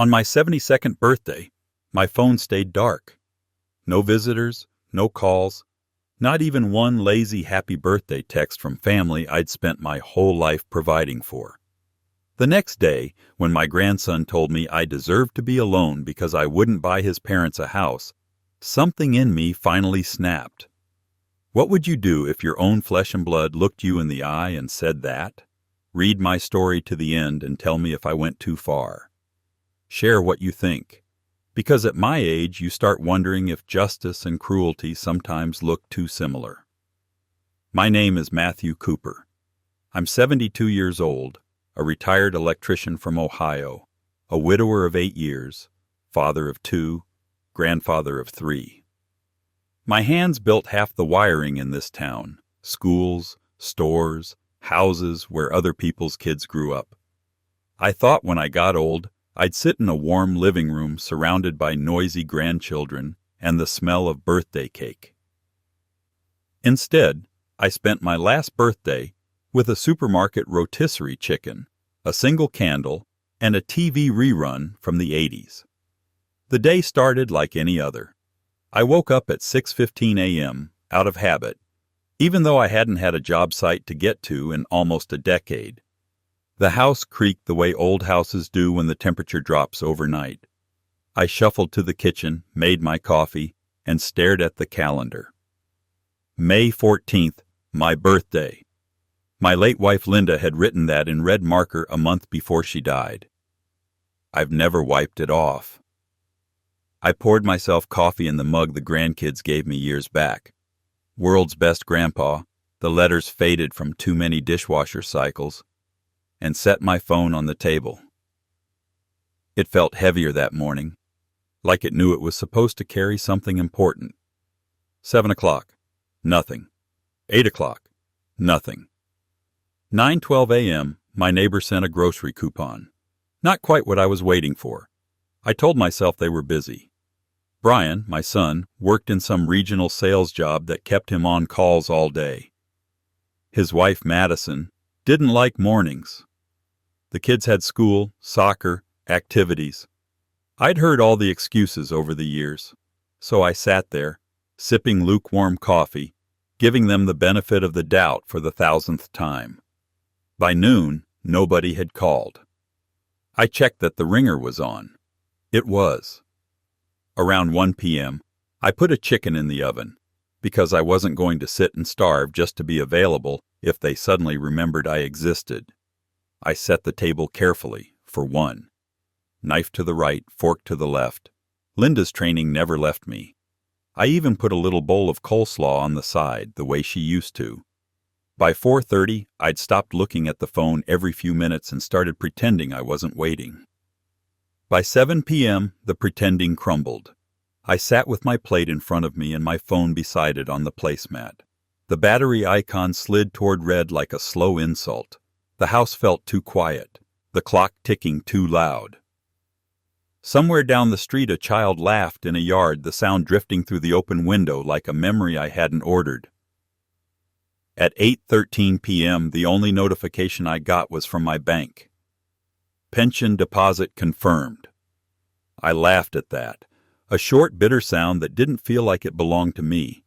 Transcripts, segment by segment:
On my 72nd birthday, my phone stayed dark. No visitors, no calls, not even one lazy happy birthday text from family I'd spent my whole life providing for. The next day, when my grandson told me I deserved to be alone because I wouldn't buy his parents a house, something in me finally snapped. What would you do if your own flesh and blood looked you in the eye and said that? Read my story to the end and tell me if I went too far. Share what you think, because at my age you start wondering if justice and cruelty sometimes look too similar. My name is Matthew Cooper. I'm 72 years old, a retired electrician from Ohio, a widower of 8 years, father of 2, grandfather of 3. My hands built half the wiring in this town: schools, stores, houses where other people's kids grew up. I thought when I got old, I'd sit in a warm living room surrounded by noisy grandchildren and the smell of birthday cake. Instead, I spent my last birthday with a supermarket rotisserie chicken, a single candle, and a TV rerun from the 80s. The day started like any other. I woke up at 6:15 a.m., out of habit, even though I hadn't had a job site to get to in almost a decade. The house creaked the way old houses do when the temperature drops overnight. I shuffled to the kitchen, made my coffee, and stared at the calendar. May 14th, my birthday. My late wife Linda had written that in red marker a month before she died. I've never wiped it off. I poured myself coffee in the mug the grandkids gave me years back. World's best grandpa, the letters faded from too many dishwasher cycles, and set my phone on the table. It felt heavier that morning, like it knew it was supposed to carry something important. 7 o'clock, nothing. 8 o'clock, nothing. 9:12 a.m., my neighbor sent a grocery coupon. Not quite what I was waiting for. I told myself they were busy. Brian, my son, worked in some regional sales job that kept him on calls all day. His wife, Madison, didn't like mornings. The kids had school, soccer, activities. I'd heard all the excuses over the years, so I sat there, sipping lukewarm coffee, giving them the benefit of the doubt for the 1,000th time. By noon, nobody had called. I checked that the ringer was on. It was. Around 1 p.m., I put a chicken in the oven, because I wasn't going to sit and starve just to be available if they suddenly remembered I existed. I set the table carefully, for one. Knife to the right, fork to the left. Linda's training never left me. I even put a little bowl of coleslaw on the side, the way she used to. By 4:30, I'd stopped looking at the phone every few minutes and started pretending I wasn't waiting. By 7 p.m., the pretending crumbled. I sat with my plate in front of me and my phone beside it on the placemat. The battery icon slid toward red like a slow insult. The house felt too quiet, the clock ticking too loud. Somewhere down the street a child laughed in a yard, the sound drifting through the open window like a memory I hadn't ordered. At 8:13 p.m., the only notification I got was from my bank. Pension deposit confirmed. I laughed at that, a short, bitter sound that didn't feel like it belonged to me.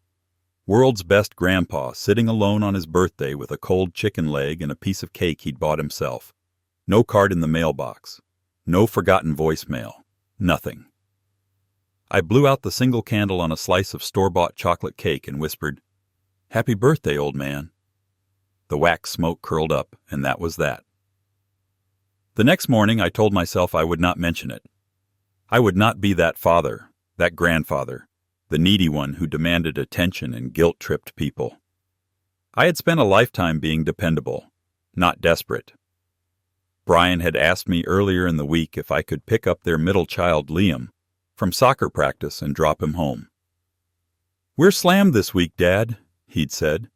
World's best grandpa sitting alone on his birthday with a cold chicken leg and a piece of cake he'd bought himself. No card in the mailbox. No forgotten voicemail. Nothing. I blew out the single candle on a slice of store-bought chocolate cake and whispered, "Happy birthday, old man." The wax smoke curled up, and that was that. The next morning I told myself I would not mention it. I would not be that father, that grandfather, the needy one who demanded attention and guilt-tripped people. I had spent a lifetime being dependable, not desperate. Brian had asked me earlier in the week if I could pick up their middle child, Liam, from soccer practice and drop him home. "We're slammed this week, Dad," he'd said.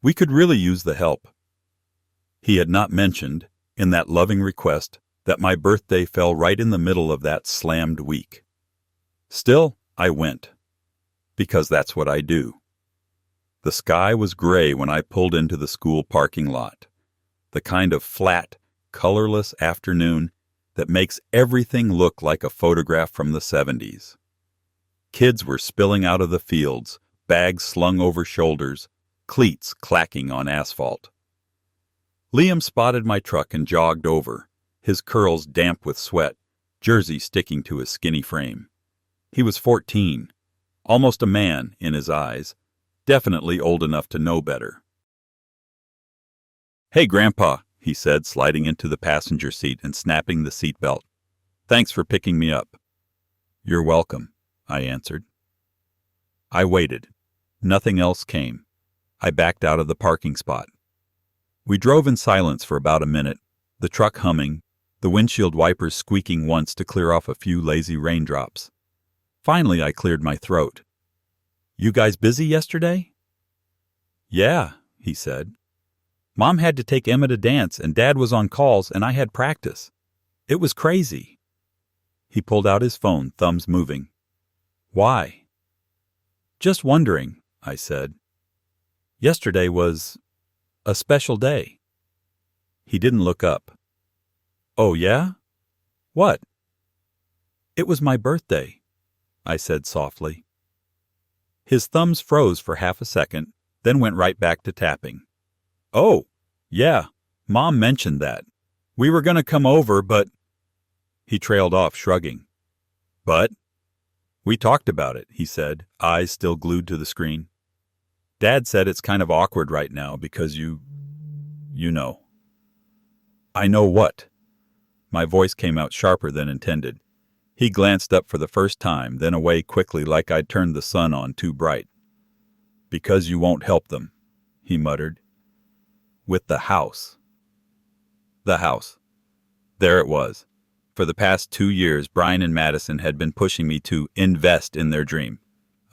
"We could really use the help." He had not mentioned, in that loving request, that my birthday fell right in the middle of that slammed week. Still, I went. Because that's what I do. The sky was gray when I pulled into the school parking lot. The kind of flat, colorless afternoon that makes everything look like a photograph from the 70s. Kids were spilling out of the fields, bags slung over shoulders, cleats clacking on asphalt. Liam spotted my truck and jogged over, his curls damp with sweat, jersey sticking to his skinny frame. He was 14, almost a man in his eyes, definitely old enough to know better. "Hey, Grandpa," he said, sliding into the passenger seat and snapping the seatbelt. "Thanks for picking me up." "You're welcome," I answered. I waited. Nothing else came. I backed out of the parking spot. We drove in silence for about a minute, the truck humming, the windshield wipers squeaking once to clear off a few lazy raindrops. Finally, I cleared my throat. "You guys busy yesterday?" "Yeah," he said. "Mom had to take Emma to dance and Dad was on calls and I had practice. It was crazy." He pulled out his phone, thumbs moving. "Why?" "Just wondering," I said. "Yesterday was a special day." He didn't look up. "Oh, yeah? What?" "It was my birthday," I said softly. His thumbs froze for half a second, then went right back to tapping. "Oh, yeah, Mom mentioned that. We were going to come over, but—" He trailed off, shrugging. "But?" "We talked about it," he said, eyes still glued to the screen. "Dad said it's kind of awkward right now because you know." "I know what?" My voice came out sharper than intended. He glanced up for the first time, then away quickly like I'd turned the sun on too bright. "Because you won't help them," he muttered. "With the house." The house. There it was. For the past 2 years, Brian and Madison had been pushing me to invest in their dream.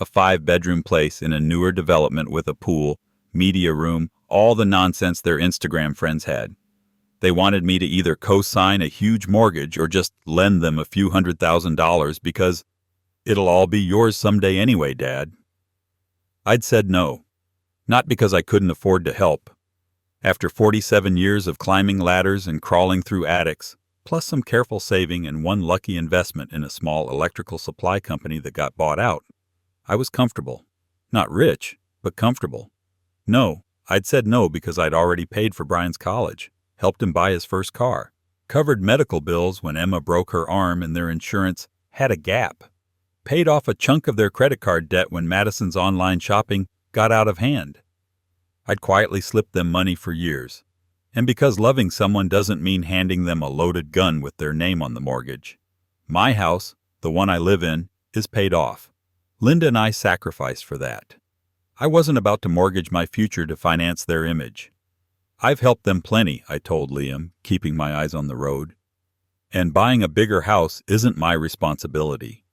A 5-bedroom place in a newer development with a pool, media room, all the nonsense their Instagram friends had. They wanted me to either co-sign a huge mortgage or just lend them a few $100,000 because it'll all be yours someday anyway, Dad. I'd said no. Not because I couldn't afford to help. After 47 years of climbing ladders and crawling through attics, plus some careful saving and one lucky investment in a small electrical supply company that got bought out, I was comfortable. Not rich, but comfortable. No, I'd said no because I'd already paid for Brian's college, helped him buy his first car, covered medical bills when Emma broke her arm and their insurance had a gap, paid off a chunk of their credit card debt when Madison's online shopping got out of hand. I'd quietly slipped them money for years. And because loving someone doesn't mean handing them a loaded gun with their name on the mortgage. My house, the one I live in, is paid off. Linda and I sacrificed for that. I wasn't about to mortgage my future to finance their image. I've helped them plenty, I told Liam, keeping my eyes on the road. And buying a bigger house isn't my responsibility.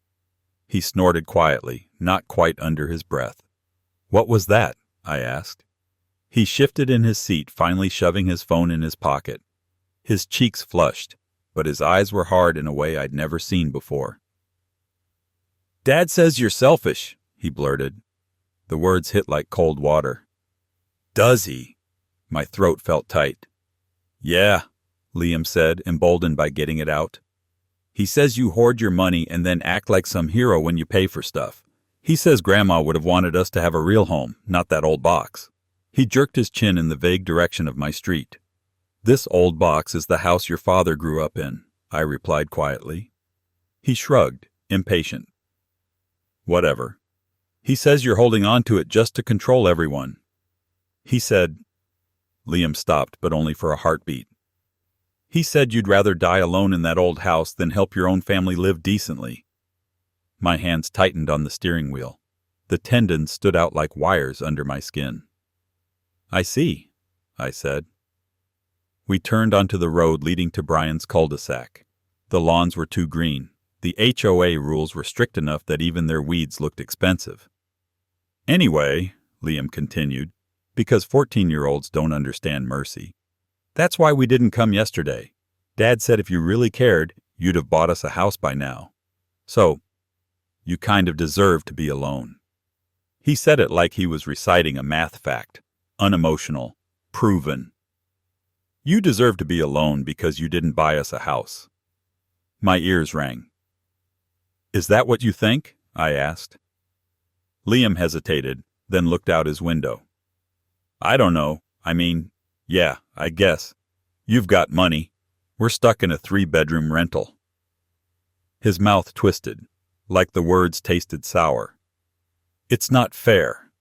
He snorted quietly, not quite under his breath. "What was that?" I asked. He shifted in his seat, finally shoving his phone in his pocket. His cheeks flushed, but his eyes were hard in a way I'd never seen before. "Dad says you're selfish," he blurted. The words hit like cold water. "Does he?" My throat felt tight. "Yeah," Liam said, emboldened by getting it out. "He says you hoard your money and then act like some hero when you pay for stuff. He says Grandma would have wanted us to have a real home, not that old box." He jerked his chin in the vague direction of my street. "This old box is the house your father grew up in," I replied quietly. He shrugged, impatient. "Whatever. He says you're holding on to it just to control everyone. He said—" Liam stopped, but only for a heartbeat. "He said you'd rather die alone in that old house than help your own family live decently." My hands tightened on the steering wheel. The tendons stood out like wires under my skin. "I see," I said. We turned onto the road leading to Brian's cul-de-sac. The lawns were too green. The HOA rules were strict enough that even their weeds looked expensive. "Anyway," Liam continued, because 14-year-olds don't understand mercy. "That's why we didn't come yesterday. Dad said if you really cared, you'd have bought us a house by now. So, you kind of deserve to be alone." He said it like he was reciting a math fact. Unemotional. Proven. "You deserve to be alone because you didn't buy us a house." My ears rang. "Is that what you think?" I asked. Liam hesitated, then looked out his window. "I don't know. I mean, yeah, I guess. You've got money. We're stuck in a 3-bedroom rental." His mouth twisted, like the words tasted sour. "It's not fair.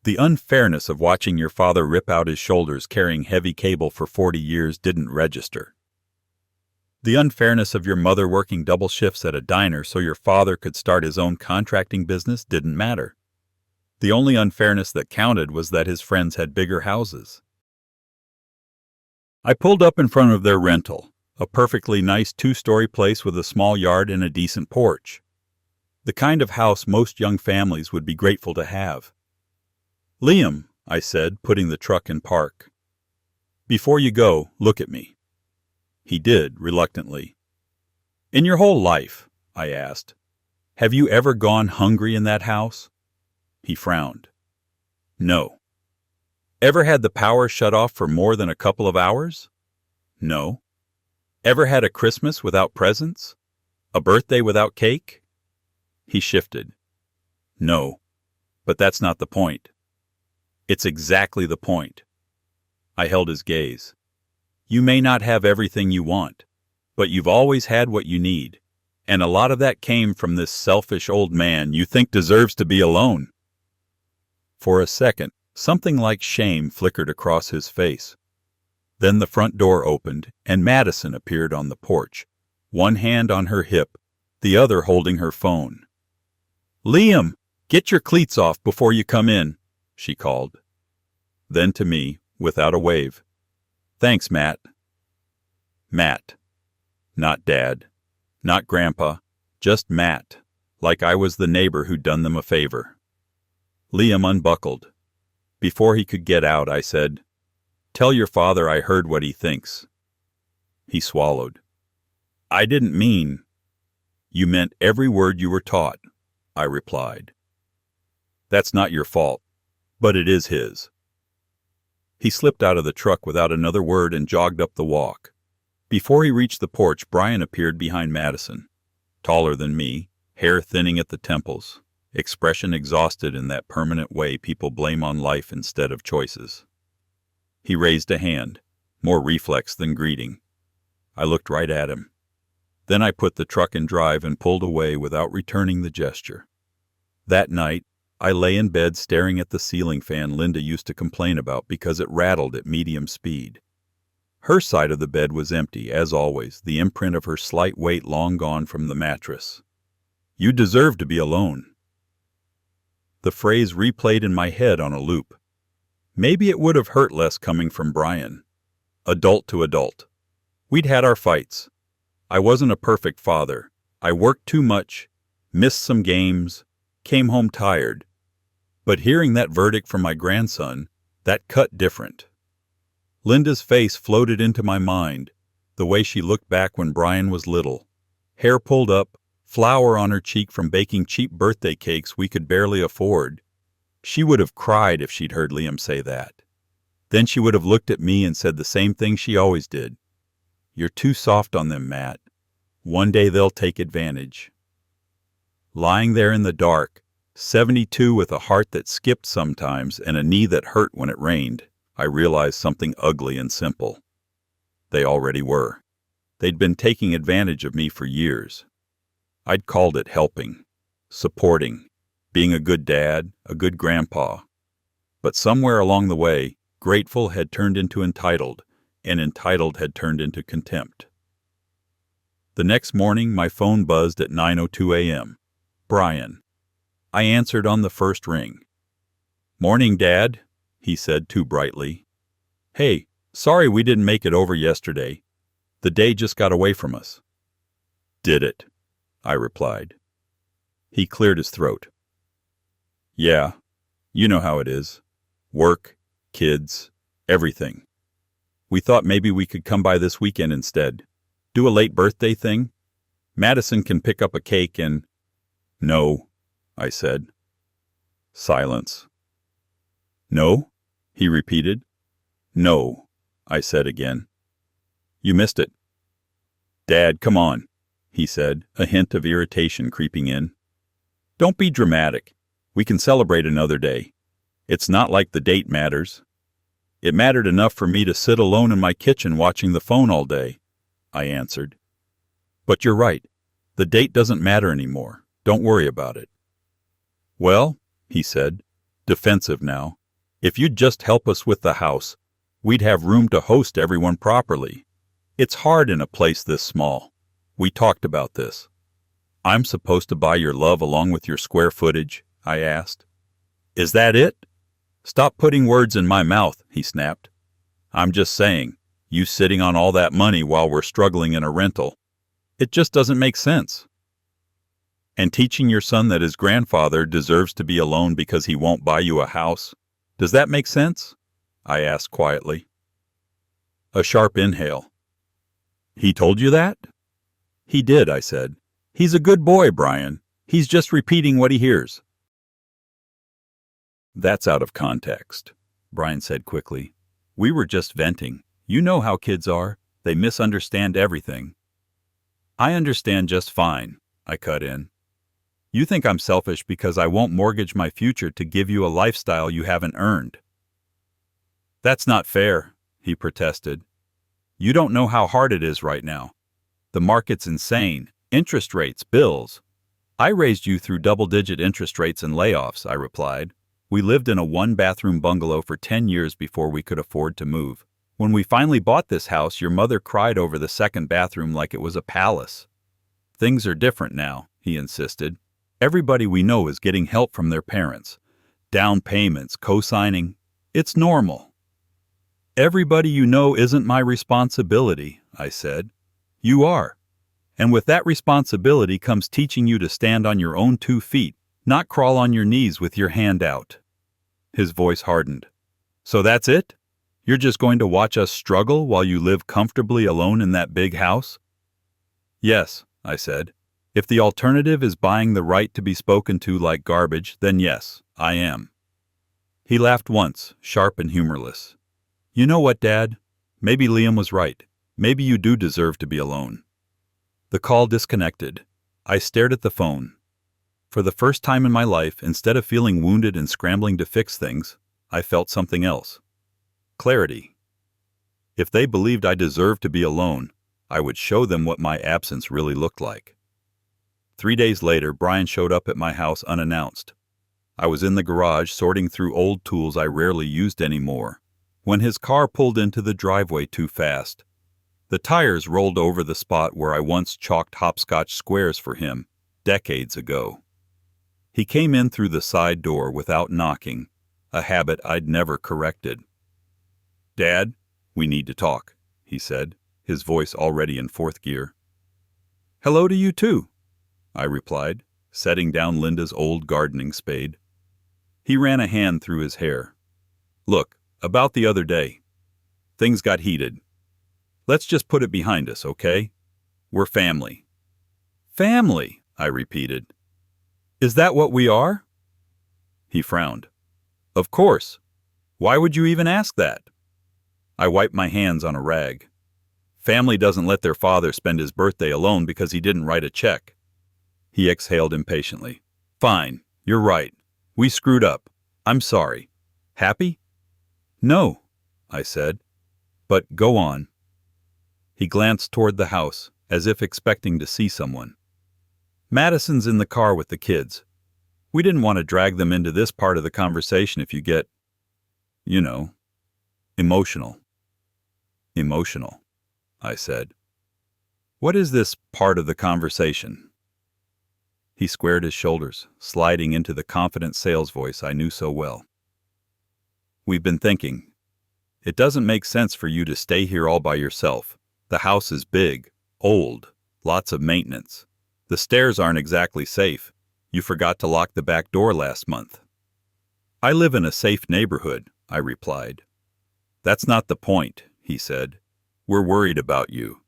The unfairness of watching your father rip out his shoulders carrying heavy cable for 40 years didn't register. The unfairness of your mother working double shifts at a diner so your father could start his own contracting business didn't matter. The only unfairness that counted was that his friends had bigger houses." I pulled up in front of their rental, a perfectly nice 2-story place with a small yard and a decent porch. The kind of house most young families would be grateful to have. "Liam," I said, putting the truck in park. "Before you go, look at me." He did, reluctantly. "In your whole life," I asked, "have you ever gone hungry in that house?" He frowned. "No." "Ever had the power shut off for more than a couple of hours?" "No." "Ever had a Christmas without presents? A birthday without cake?" He shifted. "No, but that's not the point." "It's exactly the point." I held his gaze. "You may not have everything you want, but you've always had what you need, and a lot of that came from this selfish old man you think deserves to be alone." For a second, something like shame flickered across his face. Then the front door opened, and Madison appeared on the porch, one hand on her hip, the other holding her phone. "Liam, get your cleats off before you come in," she called. Then to me, without a wave, "Thanks, Matt." Matt. Not Dad. Not Grandpa. Just Matt, like I was the neighbor who'd done them a favor. Liam unbuckled. Before he could get out, I said, "Tell your father I heard what he thinks." He swallowed. "I didn't mean—" "You meant every word you were taught," I replied. "That's not your fault, but it is his." He slipped out of the truck without another word and jogged up the walk. Before he reached the porch, Brian appeared behind Madison, taller than me, hair thinning at the temples, expression exhausted in that permanent way people blame on life instead of choices. He raised a hand, more reflex than greeting. I looked right at him. Then I put the truck in drive and pulled away without returning the gesture. That night, I lay in bed staring at the ceiling fan Linda used to complain about because it rattled at medium speed. Her side of the bed was empty, as always, the imprint of her slight weight long gone from the mattress. "You deserve to be alone." The phrase replayed in my head on a loop. Maybe it would have hurt less coming from Brian. Adult to adult. We'd had our fights. I wasn't a perfect father. I worked too much, missed some games, came home tired. But hearing that verdict from my grandson, that cut different. Linda's face floated into my mind, the way she looked back when Brian was little. Hair pulled up, flour on her cheek from baking cheap birthday cakes we could barely afford. She would have cried if she'd heard Liam say that. Then she would have looked at me and said the same thing she always did. "You're too soft on them, Matt. One day they'll take advantage." Lying there in the dark, 72 with a heart that skipped sometimes and a knee that hurt when it rained, I realized something ugly and simple. They already were. They'd been taking advantage of me for years. I'd called it helping, supporting, being a good dad, a good grandpa. But somewhere along the way, grateful had turned into entitled, and entitled had turned into contempt. The next morning, my phone buzzed at 9:02 a.m. Brian. I answered on the first ring. "Morning, Dad," he said too brightly. "Hey, sorry we didn't make it over yesterday. The day just got away from us." "Did it?" I replied. He cleared his throat. "Yeah, you know how it is. Work, kids, everything. We thought maybe we could come by this weekend instead. Do a late birthday thing. Madison can pick up a cake and—" "No," I said. Silence. "No?" he repeated. "No," I said again. "You missed it." "Dad, come on. he said, a hint of irritation creeping in. Don't be dramatic. We can celebrate another day. It's not like the date matters. It mattered enough for me to sit alone in my kitchen watching the phone all day, I answered. But you're right. The date doesn't matter anymore. Don't worry about it. Well, he said, defensive now, if you'd just help us with the house, we'd have room to host everyone properly. It's hard in a place this small. We talked about this. I'm supposed to buy your love along with your square footage, I asked. Is that it? Stop putting words in my mouth, he snapped. I'm just saying, you sitting on all that money while we're struggling in a rental. It just doesn't make sense. And teaching your son that his grandfather deserves to be alone because he won't buy you a house, does that make sense? I asked quietly. A sharp inhale. He told you that? He did, I said. He's a good boy, Brian. He's just repeating what he hears. That's out of context, Brian said quickly. We were just venting. You know how kids are. They misunderstand everything. I understand just fine, I cut in. You think I'm selfish because I won't mortgage my future to give you a lifestyle you haven't earned. That's not fair, he protested. You don't know how hard it is right now. The market's insane. Interest rates, bills. I raised you through double-digit interest rates and layoffs, I replied. We lived in a one-bathroom bungalow for 10 years before we could afford to move. When we finally bought this house, your mother cried over the second bathroom like it was a palace. Things are different now, he insisted. Everybody we know is getting help from their parents. Down payments, co-signing. It's normal. Everybody you know isn't my responsibility, I said. You are. And with that responsibility comes teaching you to stand on your own 2 feet, not crawl on your knees with your hand out. His voice hardened. So that's it? You're just going to watch us struggle while you live comfortably alone in that big house? Yes, I said. If the alternative is buying the right to be spoken to like garbage, then yes, I am. He laughed once, sharp and humorless. You know what, Dad? Maybe Liam was right. Maybe you do deserve to be alone. The call disconnected. I stared at the phone. For the first time in my life, instead of feeling wounded and scrambling to fix things, I felt something else. Clarity. If they believed I deserved to be alone, I would show them what my absence really looked like. 3 days later, Brian showed up at my house unannounced. I was in the garage sorting through old tools I rarely used anymore, when his car pulled into the driveway too fast. The tires rolled over the spot where I once chalked hopscotch squares for him, decades ago. He came in through the side door without knocking, a habit I'd never corrected. Dad, we need to talk, he said, his voice already in 4th gear. Hello to you too, I replied, setting down Linda's old gardening spade. He ran a hand through his hair. Look, about the other day. Things got heated. Let's just put it behind us, okay? We're family. Family, I repeated. Is that what we are? He frowned. Of course. Why would you even ask that? I wiped my hands on a rag. Family doesn't let their father spend his birthday alone because he didn't write a check. He exhaled impatiently. Fine, you're right. We screwed up. I'm sorry. Happy? No, I said. But go on. He glanced toward the house, as if expecting to see someone. Madison's in the car with the kids. We didn't want to drag them into this part of the conversation if you get, emotional. Emotional, I said. What is this part of the conversation? He squared his shoulders, sliding into the confident sales voice I knew so well. We've been thinking. It doesn't make sense for you to stay here all by yourself. The house is big, old, lots of maintenance. The stairs aren't exactly safe. You forgot to lock the back door last month. I live in a safe neighborhood, I replied. That's not the point, he said. We're worried about you.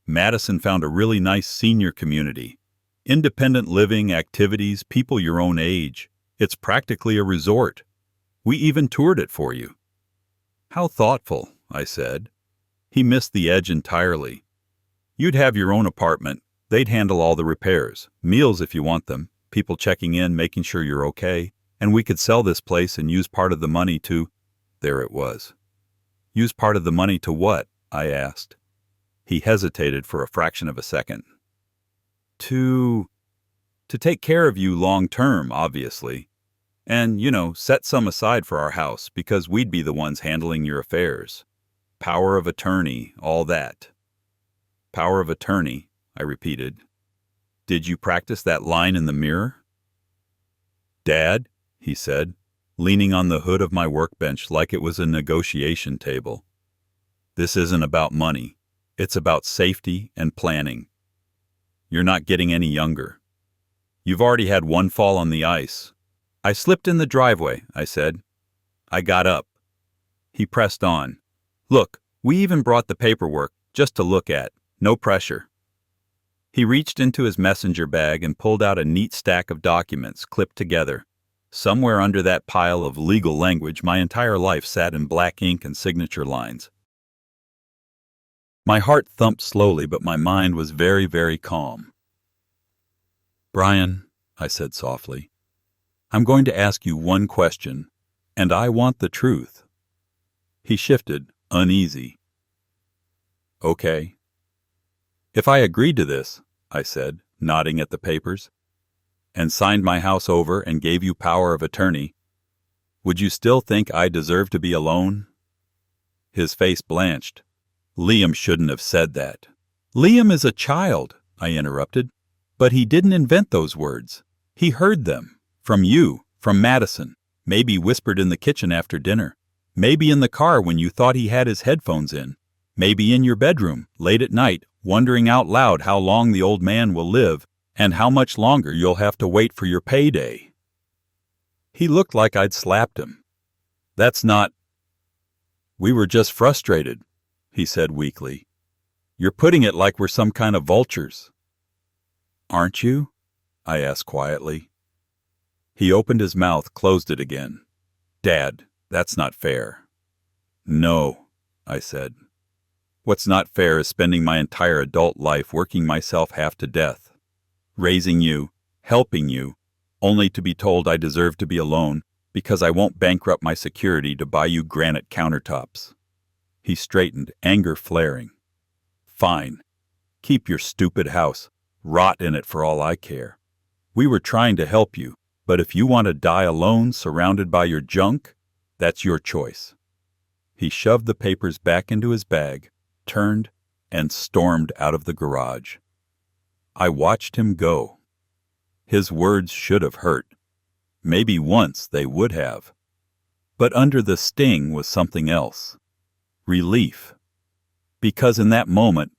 Madison found a really nice senior community. Independent living, activities, people your own age. It's practically a resort. We even toured it for you. How thoughtful, I said. He missed the edge entirely. You'd have your own apartment, They'd handle all the repairs, meals if you want them, people checking in, making sure you're okay, and we could sell this place and use part of the money to— There it was. Use part of the money to what? I asked. He hesitated for a fraction of a second. To take care of you long term, obviously. And, set some aside for our house because we'd be the ones handling your affairs. Power of attorney, all that. Power of attorney, I repeated. Did you practice that line in the mirror? Dad, he said, leaning on the hood of my workbench like it was a negotiation table. This isn't about money. It's about safety and planning. You're not getting any younger. You've already had one fall on the ice. I slipped in the driveway, I said. I got up. He pressed on. Look, we even brought the paperwork just to look at. No pressure. He reached into his messenger bag and pulled out a neat stack of documents clipped together. Somewhere under that pile of legal language, my entire life sat in black ink and signature lines. My heart thumped slowly, but my mind was very, very calm. Brian, I said softly, I'm going to ask you one question, and I want the truth. He shifted, uneasy. Okay. If I agreed to this, I said, nodding at the papers, and signed my house over and gave you power of attorney, would you still think I deserve to be alone? His face blanched. Liam shouldn't have said that. Liam is a child, I interrupted, but he didn't invent those words. He heard them. From you, from Madison, maybe whispered in the kitchen after dinner, maybe in the car when you thought he had his headphones in, maybe in your bedroom, late at night, wondering out loud how long the old man will live and how much longer you'll have to wait for your payday. He looked like I'd slapped him. That's not— We were just frustrated, he said weakly. You're putting it like we're some kind of vultures. Aren't you? I asked quietly. He opened his mouth, closed it again. Dad, that's not fair. No, I said. What's not fair is spending my entire adult life working myself half to death, raising you, helping you, only to be told I deserve to be alone because I won't bankrupt my security to buy you granite countertops. He straightened, anger flaring. Fine. Keep your stupid house. Rot in it for all I care. We were trying to help you, but if you want to die alone surrounded by your junk, that's your choice. He shoved the papers back into his bag, turned, and stormed out of the garage. I watched him go. His words should have hurt. Maybe once they would have. But under the sting was something else. Relief. Because in that moment,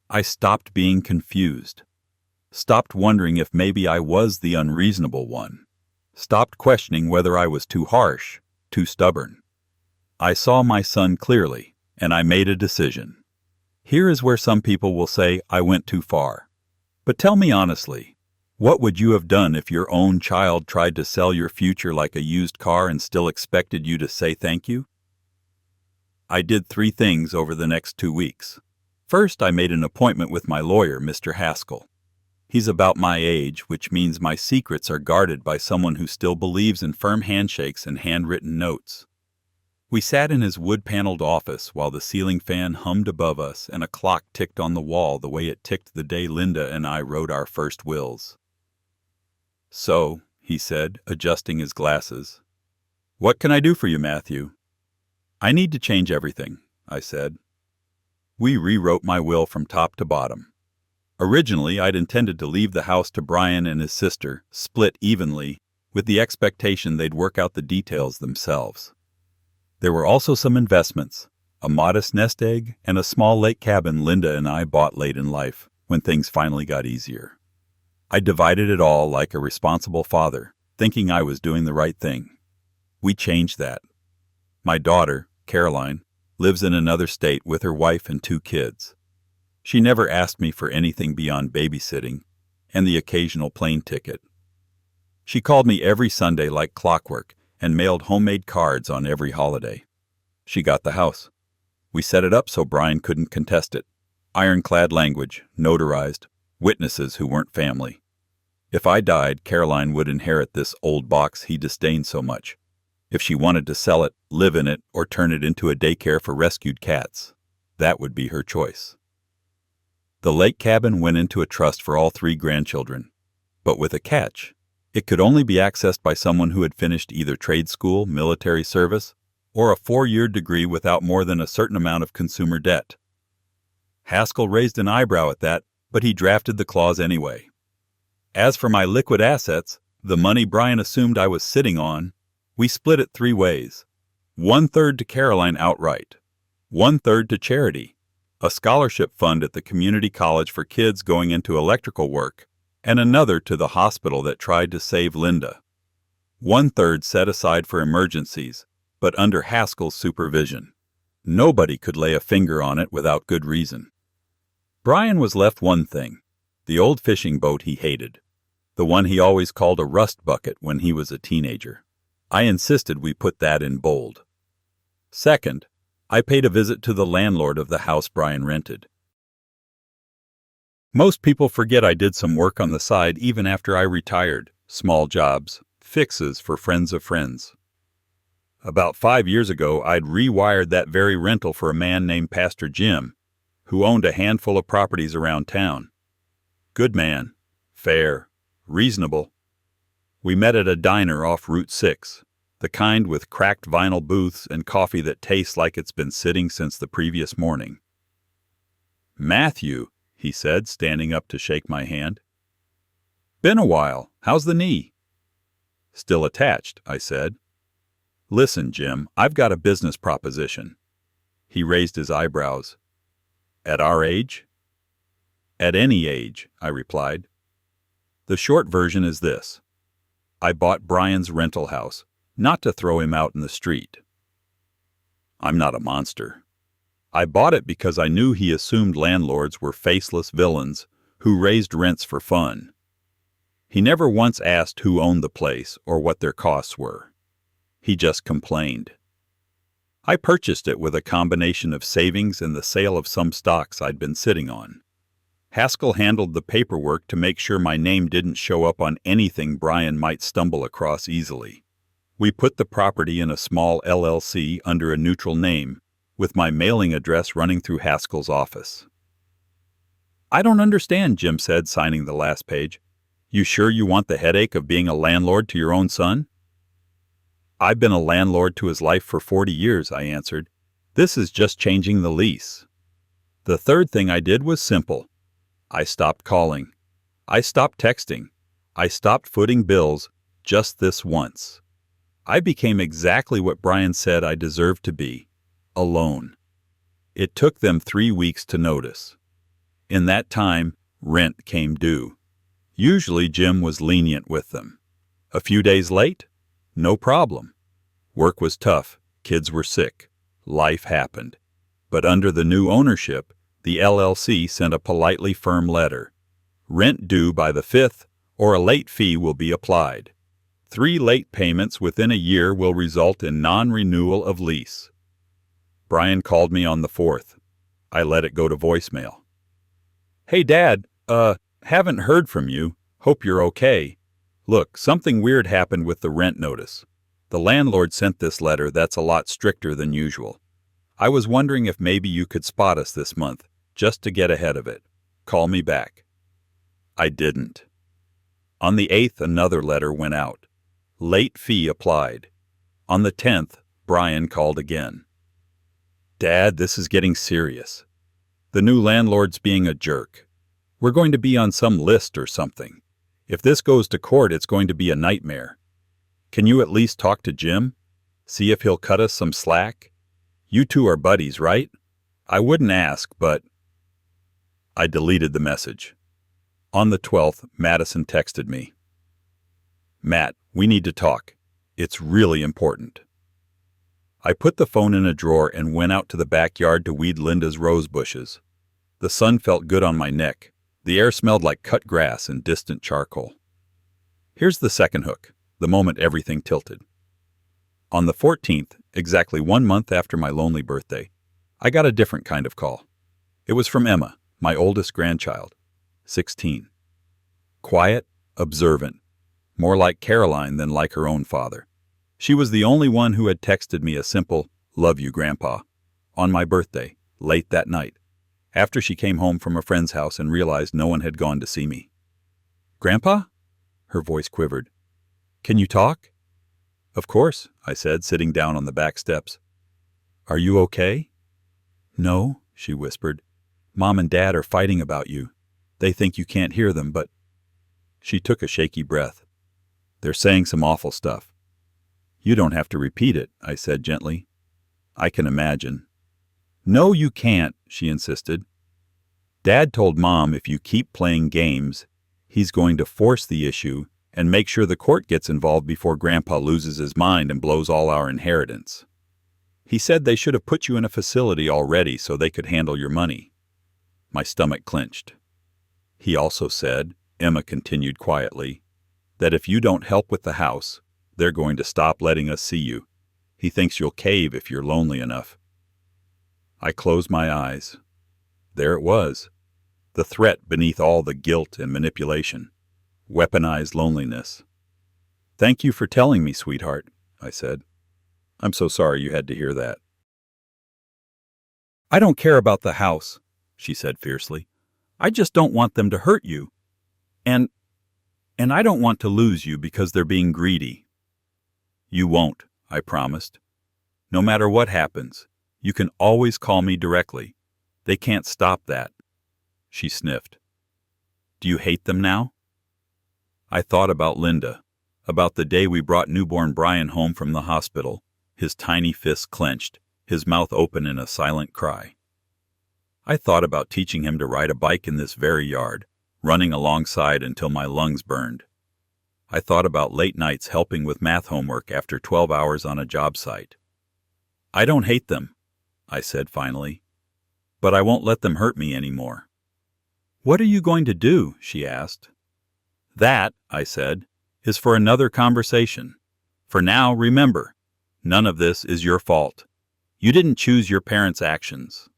I stopped being confused. Stopped wondering if maybe I was the unreasonable one. Stopped questioning whether I was too harsh, too stubborn. I saw my son clearly, and I made a decision. Here is where some people will say I went too far. But tell me honestly, what would you have done if your own child tried to sell your future like a used car and still expected you to say thank you? I did 3 things over the next 2 weeks. First, I made an appointment with my lawyer, Mr. Haskell. He's about my age, which means my secrets are guarded by someone who still believes in firm handshakes and handwritten notes. We sat in his wood-paneled office while the ceiling fan hummed above us and a clock ticked on the wall the way it ticked the day Linda and I wrote our first wills. So, he said, adjusting his glasses, what can I do for you, Matthew? I need to change everything, I said. We rewrote my will from top to bottom. Originally, I'd intended to leave the house to Brian and his sister, split evenly, with the expectation they'd work out the details themselves. There were also some investments, a modest nest egg, and a small lake cabin Linda and I bought late in life, when things finally got easier. I divided it all like a responsible father, thinking I was doing the right thing. We changed that. My daughter, Caroline, lives in another state with her wife and 2 kids. She never asked me for anything beyond babysitting and the occasional plane ticket. She called me every Sunday like clockwork and mailed homemade cards on every holiday. She got the house. We set it up so Brian couldn't contest it. Ironclad language, notarized, witnesses who weren't family. If I died, Caroline would inherit this old box he disdained so much. If she wanted to sell it, live in it, or turn it into a daycare for rescued cats, that would be her choice. The lake cabin went into a trust for all 3 grandchildren, but with a catch. It could only be accessed by someone who had finished either trade school, military service, or a 4-year degree without more than a certain amount of consumer debt. Haskell raised an eyebrow at that, but he drafted the clause anyway. As for my liquid assets, the money Brian assumed I was sitting on, we split it 3 ways. 1/3 to Caroline outright, 1/3 to charity, a scholarship fund at the community college for kids going into electrical work, and another to the hospital that tried to save Linda. 1/3 set aside for emergencies, but under Haskell's supervision. Nobody could lay a finger on it without good reason. Brian was left one thing, the old fishing boat he hated, the one he always called a rust bucket when he was a teenager. I insisted we put that in bold. Second, I paid a visit to the landlord of the house Brian rented. Most people forget I did some work on the side even after I retired, small jobs, fixes for friends of friends. About 5 years ago, I'd rewired that very rental for a man named Pastor Jim, who owned a handful of properties around town. Good man, fair, reasonable. We met at a diner off Route 6, the kind with cracked vinyl booths and coffee that tastes like it's been sitting since the previous morning. "Matthew," he said, standing up to shake my hand. "Been a while. How's the knee?" "Still attached," I said. "Listen, Jim, I've got a business proposition." He raised his eyebrows. "At our age?" "At any age," I replied. "The short version is this. I bought Brian's rental house, not to throw him out in the street. I'm not a monster. I bought it because I knew he assumed landlords were faceless villains who raised rents for fun. He never once asked who owned the place or what their costs were. He just complained. I purchased it with a combination of savings and the sale of some stocks I'd been sitting on. Haskell handled the paperwork to make sure my name didn't show up on anything Brian might stumble across easily. We put the property in a small LLC under a neutral name, with my mailing address running through Haskell's office. "I don't understand," Jim said, signing the last page. "You sure you want the headache of being a landlord to your own son?" "I've been a landlord to his life for 40 years, I answered. "This is just changing the lease." The third thing I did was simple. I stopped calling. I stopped texting. I stopped footing bills, just this once. I became exactly what Brian said I deserved to be, alone. It took them 3 weeks to notice. In that time, rent came due. Usually Jim was lenient with them. A few days late? No problem. Work was tough, kids were sick, life happened. But under the new ownership, the LLC sent a politely firm letter. Rent due by the 5th, or a late fee will be applied. 3 late payments within a year will result in non-renewal of lease. Brian called me on the 4th. I let it go to voicemail. "Hey, Dad, haven't heard from you. Hope you're okay. Look, something weird happened with the rent notice. The landlord sent this letter that's a lot stricter than usual. I was wondering if maybe you could spot us this month, just to get ahead of it. Call me back." I didn't. On the 8th, another letter went out. Late fee applied. On the 10th, Brian called again. "Dad, this is getting serious. The new landlord's being a jerk. We're going to be on some list or something. If this goes to court, it's going to be a nightmare. Can you at least talk to Jim? See if he'll cut us some slack? You two are buddies, right? I wouldn't ask, but..." I deleted the message. On the 12th, Madison texted me. "Matt, we need to talk. It's really important." I put the phone in a drawer and went out to the backyard to weed Linda's rose bushes. The sun felt good on my neck. The air smelled like cut grass and distant charcoal. Here's the second hook, the moment everything tilted. On the 14th, exactly 1 month after my lonely birthday, I got a different kind of call. It was from Emma, my oldest grandchild. 16. Quiet, observant, more like Caroline than like her own father. She was the only one who had texted me a simple, "Love you, Grandpa," on my birthday, late that night, after she came home from a friend's house and realized no one had gone to see me. "Grandpa?" Her voice quivered. "Can you talk?" "Of course," I said, sitting down on the back steps. "Are you okay?" "No," she whispered. "Mom and Dad are fighting about you. They think you can't hear them, but—" She took a shaky breath. "They're saying some awful stuff." "You don't have to repeat it," I said gently. "I can imagine." "No, you can't," she insisted. "Dad told Mom if you keep playing games, he's going to force the issue and make sure the court gets involved before Grandpa loses his mind and blows all our inheritance. He said they should have put you in a facility already so they could handle your money." My stomach clenched. "He also said," Emma continued quietly, "that if you don't help with the house, they're going to stop letting us see you. He thinks you'll cave if you're lonely enough." I closed my eyes. There it was, the threat beneath all the guilt and manipulation. Weaponized loneliness. "Thank you for telling me, sweetheart," I said. "I'm so sorry you had to hear that." "I don't care about the house," she said fiercely. "I just don't want them to hurt you. And I don't want to lose you because they're being greedy." "You won't," I promised. "No matter what happens, you can always call me directly. They can't stop that." She sniffed. "Do you hate them now?" I thought about Linda, about the day we brought newborn Brian home from the hospital, his tiny fists clenched, his mouth open in a silent cry. I thought about teaching him to ride a bike in this very yard, running alongside until my lungs burned. I thought about late nights helping with math homework after 12 hours on a job site. "I don't hate them," I said finally, "but I won't let them hurt me anymore." "What are you going to do?" she asked. "That," I said, "is for another conversation. For now, remember, none of this is your fault. You didn't choose your parents' actions."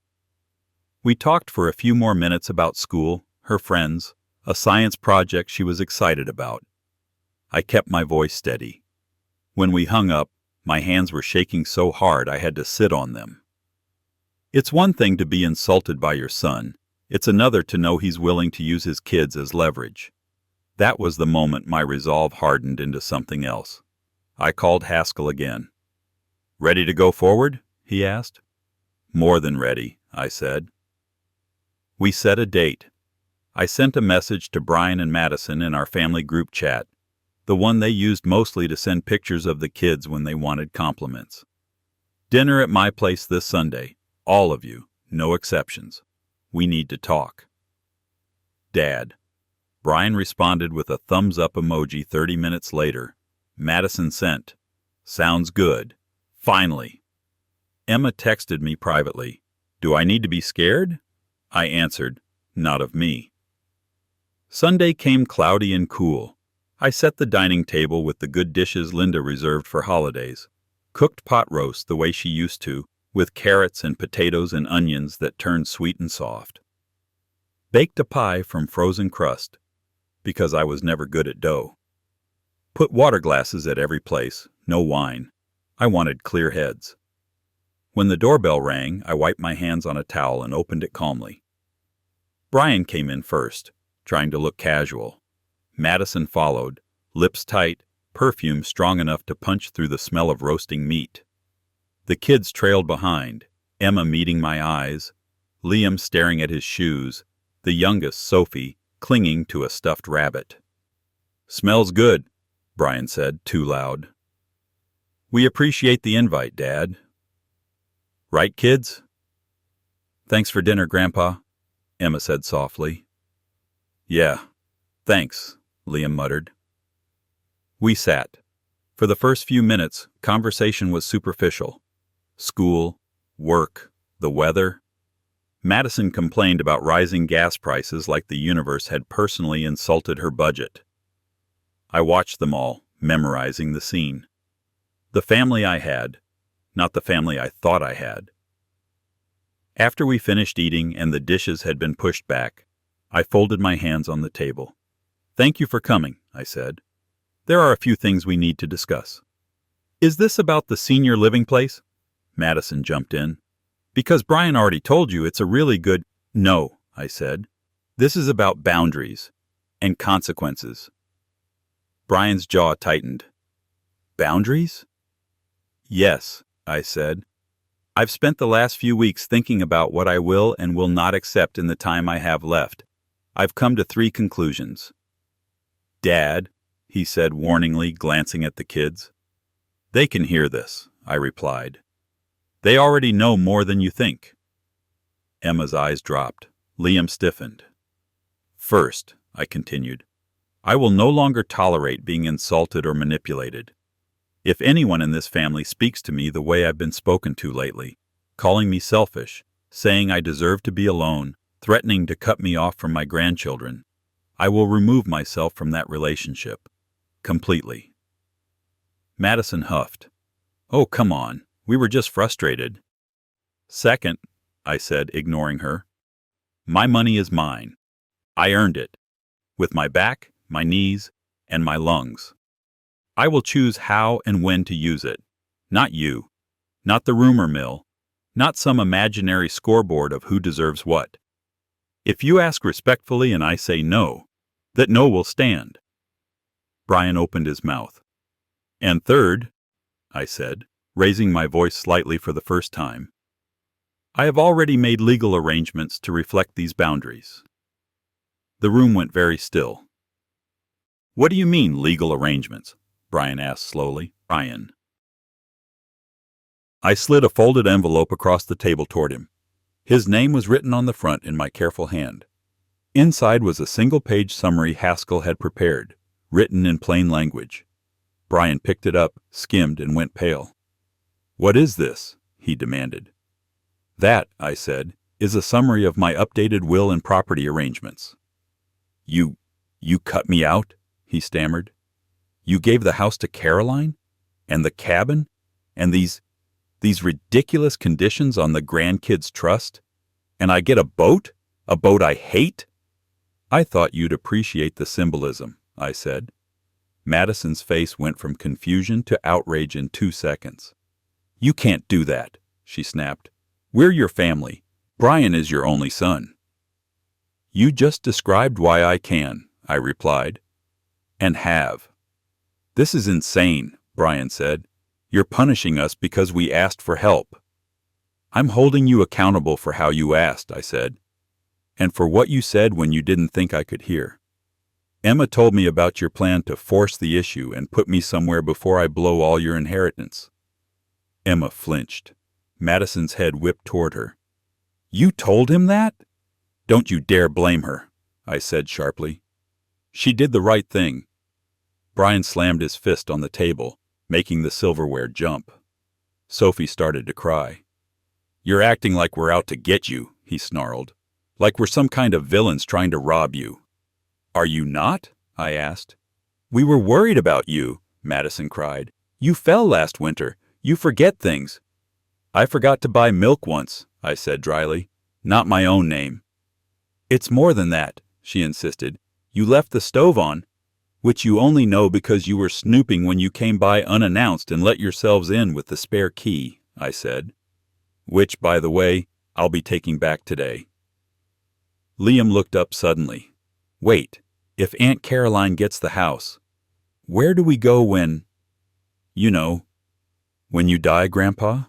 We talked for a few more minutes about school, her friends, a science project she was excited about. I kept my voice steady. When we hung up, my hands were shaking so hard I had to sit on them. It's one thing to be insulted by your son. It's another to know he's willing to use his kids as leverage. That was the moment my resolve hardened into something else. I called Haskell again. "Ready to go forward?" he asked. "More than ready," I said. We set a date. I sent a message to Brian and Madison in our family group chat, the one they used mostly to send pictures of the kids when they wanted compliments. "Dinner at my place this Sunday. All of you, no exceptions. We need to talk." Dad. Brian responded with a thumbs-up emoji 30 minutes later. Madison sent, "Sounds good. Finally." Emma texted me privately, "Do I need to be scared?" I answered, "Not of me." Sunday came cloudy and cool. I set the dining table with the good dishes Linda reserved for holidays. Cooked pot roast the way she used to, with carrots and potatoes and onions that turned sweet and soft. Baked a pie from frozen crust, because I was never good at dough. Put water glasses at every place, no wine. I wanted clear heads. When the doorbell rang, I wiped my hands on a towel and opened it calmly. Brian came in first, trying to look casual. Madison followed, lips tight, perfume strong enough to punch through the smell of roasting meat. The kids trailed behind, Emma meeting my eyes, Liam staring at his shoes, the youngest, Sophie, clinging to a stuffed rabbit. "Smells good," Brian said, too loud. "We appreciate the invite, Dad." "Right, kids?" "Thanks for dinner, Grandpa," Emma said softly. "Yeah, thanks," Liam muttered. We sat. For the first few minutes, conversation was superficial. School, work, the weather. Madison complained about rising gas prices like the universe had personally insulted her budget. I watched them all, memorizing the scene. The family I had, not the family I thought I had. After we finished eating and the dishes had been pushed back, I folded my hands on the table. "Thank you for coming," I said. "There are a few things we need to discuss." "Is this about the senior living place?" Madison jumped in. "Because Brian already told you it's a really good—" "No," I said. "This is about boundaries and consequences." Brian's jaw tightened. "Boundaries?" "Yes," I said. "I've spent the last few weeks thinking about what I will and will not accept in the time I have left. I've come to 3 conclusions." "Dad," he said warningly, glancing at the kids. "They can hear this," I replied. "They already know more than you think." Emma's eyes dropped. Liam stiffened. "First," I continued, "I will no longer tolerate being insulted or manipulated. If anyone in this family speaks to me the way I've been spoken to lately, calling me selfish, saying I deserve to be alone, threatening to cut me off from my grandchildren, I will remove myself from that relationship. Completely." Madison huffed. "Oh, come on. We were just frustrated." "Second," I said, ignoring her, "my money is mine. I earned it. With my back, my knees, and my lungs. I will choose how and when to use it. Not you. Not the rumor mill. Not some imaginary scoreboard of who deserves what. If you ask respectfully and I say no, that no will stand." Brian opened his mouth. "And third," I said, raising my voice slightly for the first time, "I have already made legal arrangements to reflect these boundaries." The room went very still. "What do you mean, legal arrangements?" Brian asked slowly. "Brian." I slid a folded envelope across the table toward him. His name was written on the front in my careful hand. Inside was a single-page summary Haskell had prepared, written in plain language. Brian picked it up, skimmed, and went pale. "What is this?" he demanded. "That," I said, "is a summary of my updated will and property arrangements." You cut me out?" he stammered. "You gave the house to Caroline? And the cabin? And these ridiculous conditions on the grandkids' trust? And I get a boat? A boat I hate?" "I thought you'd appreciate the symbolism," I said. Madison's face went from confusion to outrage in 2 seconds. "You can't do that," she snapped. "We're your family. Brian is your only son." "You just described why I can," I replied. "And have." "This is insane," Brian said. "You're punishing us because we asked for help." "I'm holding you accountable for how you asked," I said. "And for what you said when you didn't think I could hear. Emma told me about your plan to force the issue and put me somewhere before I blow all your inheritance." Emma flinched. Madison's head whipped toward her. "You told him that?" "Don't you dare blame her," I said sharply. "She did the right thing." Brian slammed his fist on the table, making the silverware jump. Sophie started to cry. "You're acting like we're out to get you," he snarled. "Like we're some kind of villains trying to rob you." "Are you not?" I asked. "We were worried about you," Madison cried. "You fell last winter. You forget things." "I forgot to buy milk once," I said dryly. "Not my own name." "It's more than that," she insisted. "You left the stove on, which you only know because you were snooping when you came by unannounced and let yourselves in with the spare key," I said. "Which, by the way, I'll be taking back today." Liam looked up suddenly. "Wait, if Aunt Caroline gets the house, where do we go when—" "You know, when you die, Grandpa?"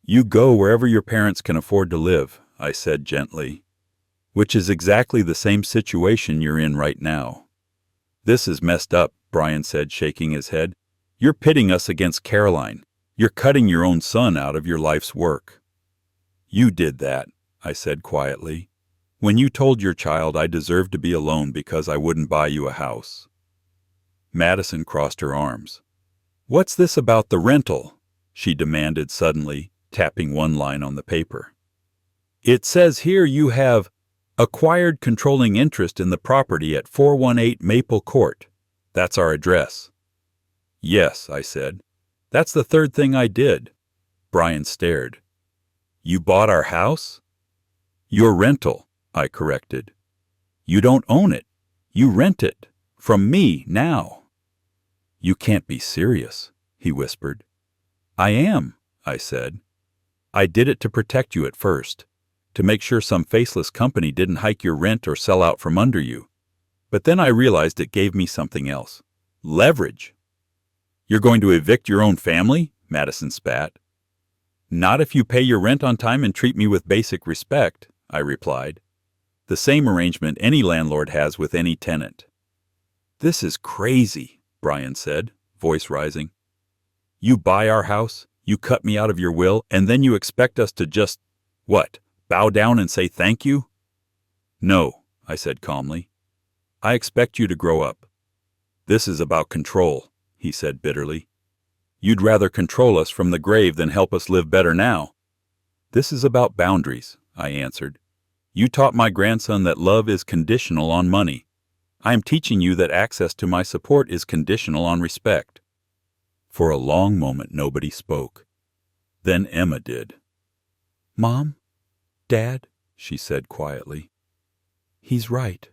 "You go wherever your parents can afford to live," I said gently. "Which is exactly the same situation you're in right now." "This is messed up," Brian said, shaking his head. "You're pitting us against Caroline. You're cutting your own son out of your life's work." "You did that," I said quietly, "when you told your child I deserved to be alone because I wouldn't buy you a house." Madison crossed her arms. "What's this about the rental?" she demanded suddenly, tapping one line on the paper. "It says here you have acquired controlling interest in the property at 418 Maple Court. That's our address." "Yes," I said. "That's the third thing I did." Brian stared. "You bought our house?" "Your rental," I corrected. You don't own it. You rent it. From me, now. You can't be serious, he whispered. I am, I said. I did it to protect you at first, to make sure some faceless company didn't hike your rent or sell out from under you. But then I realized it gave me something else. Leverage. You're going to evict your own family? Madison spat. Not if you pay your rent on time and treat me with basic respect, I replied. The same arrangement any landlord has with any tenant. This is crazy, Brian said, voice rising. You buy our house, you cut me out of your will, and then you expect us to just, what, bow down and say thank you? No, I said calmly. I expect you to grow up. This is about control, he said bitterly. You'd rather control us from the grave than help us live better now. This is about boundaries, I answered. You taught my grandson that love is conditional on money. I am teaching you that access to my support is conditional on respect. For a long moment nobody spoke. Then Emma did. Mom? Dad? She said quietly. He's right.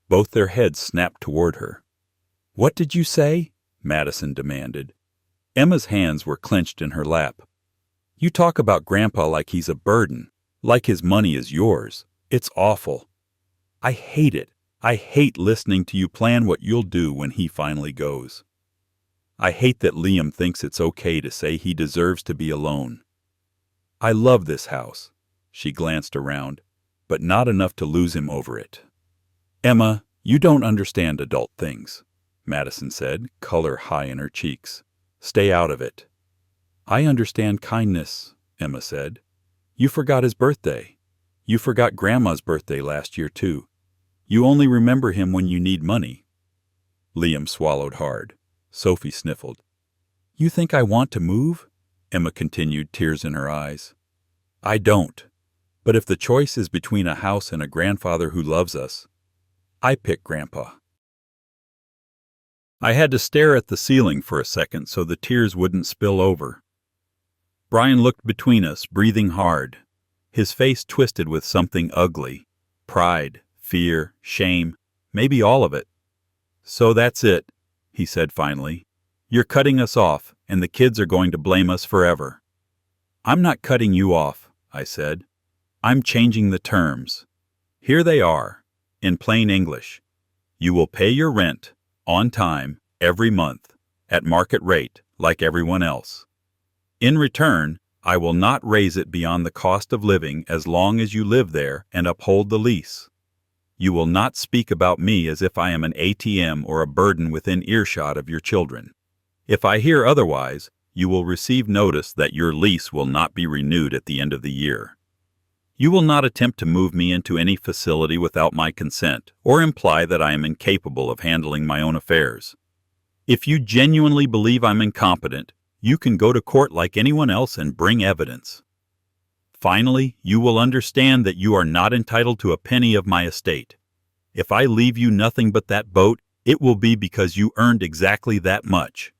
Both their heads snapped toward her. What did you say? Madison demanded. Emma's hands were clenched in her lap. You talk about Grandpa like he's a burden, like his money is yours. It's awful. I hate it. I hate listening to you plan what you'll do when he finally goes. I hate that Liam thinks it's okay to say he deserves to be alone. I love this house. She glanced around, but not enough to lose him over it. Emma, you don't understand adult things, Madison said, color high in her cheeks. Stay out of it. I understand kindness, Emma said. You forgot his birthday. You forgot Grandma's birthday last year, too. You only remember him when you need money. Liam swallowed hard. Sophie sniffled. You think I want to move? Emma continued, tears in her eyes. I don't. But if the choice is between a house and a grandfather who loves us, I pick Grandpa. I had to stare at the ceiling for a second so the tears wouldn't spill over. Brian looked between us, breathing hard, his face twisted with something ugly. Pride, fear, shame, maybe all of it. So that's it, he said finally. You're cutting us off, and the kids are going to blame us forever. I'm not cutting you off, I said. I'm changing the terms. Here they are, in plain English. You will pay your rent, on time, every month, at market rate, like everyone else. In return, I will not raise it beyond the cost of living as long as you live there and uphold the lease. You will not speak about me as if I am an ATM or a burden within earshot of your children. If I hear otherwise, you will receive notice that your lease will not be renewed at the end of the year. You will not attempt to move me into any facility without my consent or imply that I am incapable of handling my own affairs. If you genuinely believe I'm incompetent, you can go to court like anyone else and bring evidence. Finally, you will understand that you are not entitled to a penny of my estate. If I leave you nothing but that boat, it will be because you earned exactly that much.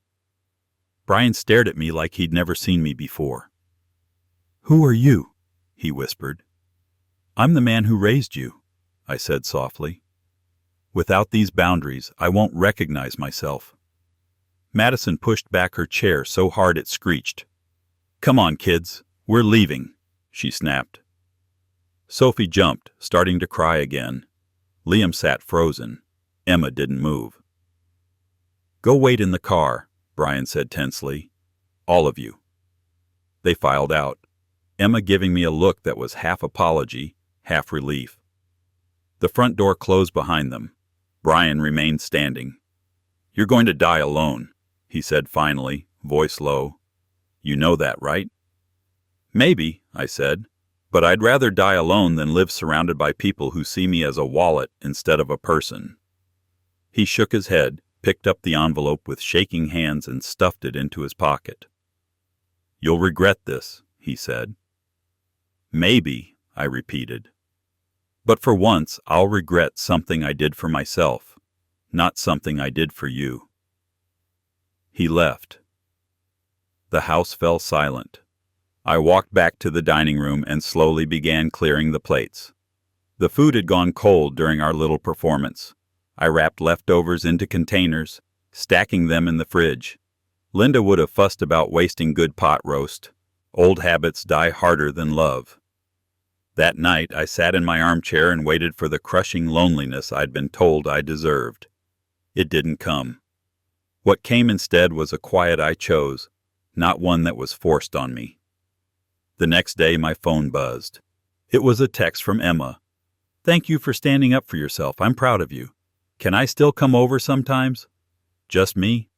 Brian stared at me like he'd never seen me before. Who are you? He whispered. I'm the man who raised you, I said softly. Without these boundaries, I won't recognize myself. Madison pushed back her chair so hard it screeched. Come on, kids, we're leaving, she snapped. Sophie jumped, starting to cry again. Liam sat frozen. Emma didn't move. Go wait in the car, Brian said tensely. All of you. They filed out, Emma giving me a look that was half apology, half relief. The front door closed behind them. Brian remained standing. You're going to die alone, he said finally, voice low. You know that, right? Maybe, I said, but I'd rather die alone than live surrounded by people who see me as a wallet instead of a person. He shook his head, picked up the envelope with shaking hands and stuffed it into his pocket. You'll regret this, he said. Maybe, I repeated. But for once, I'll regret something I did for myself, not something I did for you. He left. The house fell silent. I walked back to the dining room and slowly began clearing the plates. The food had gone cold during our little performance. I wrapped leftovers into containers, stacking them in the fridge. Linda would have fussed about wasting good pot roast. Old habits die harder than love. That night, I sat in my armchair and waited for the crushing loneliness I'd been told I deserved. It didn't come. What came instead was a quiet I chose, not one that was forced on me. The next day, my phone buzzed. It was a text from Emma. "Thank you for standing up for yourself. I'm proud of you. Can I still come over sometimes?" "Just me?"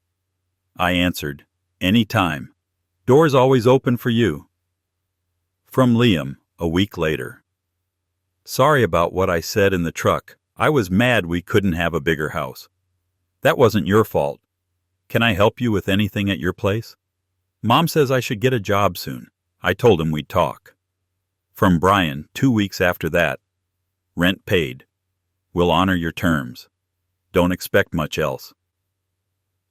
I answered, "Any time. Door's always open for you." From Liam, a week later. "Sorry about what I said in the truck. I was mad we couldn't have a bigger house. That wasn't your fault. Can I help you with anything at your place? Mom says I should get a job soon. I told him we'd talk." From Brian, 2 weeks after that. "Rent paid. We'll honor your terms. Don't expect much else."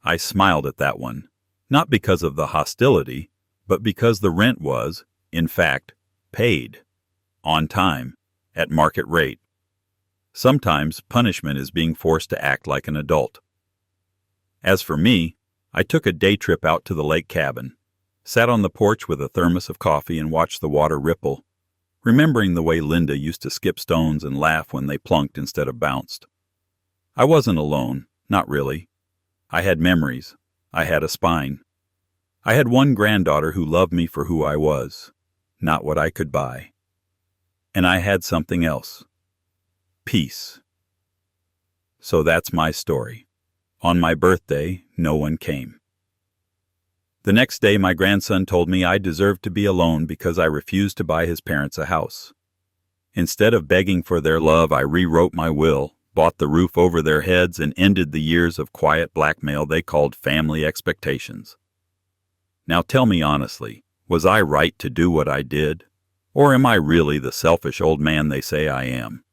I smiled at that one, not because of the hostility, but because the rent was, in fact, paid. On time, at market rate. Sometimes punishment is being forced to act like an adult. As for me, I took a day trip out to the lake cabin, sat on the porch with a thermos of coffee and watched the water ripple, remembering the way Linda used to skip stones and laugh when they plunked instead of bounced. I wasn't alone, not really. I had memories. I had a spine. I had one granddaughter who loved me for who I was, not what I could buy. And I had something else. Peace. So that's my story. On my birthday, no one came. The next day, my grandson told me I deserved to be alone because I refused to buy his parents a house. Instead of begging for their love, I rewrote my will, bought the roof over their heads, and ended the years of quiet blackmail they called family expectations. Now tell me honestly, was I right to do what I did? Or am I really the selfish old man they say I am?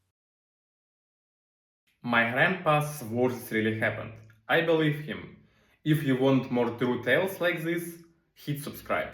My grandpa's words really happened. I believe him. If you want more true tales like this, hit subscribe.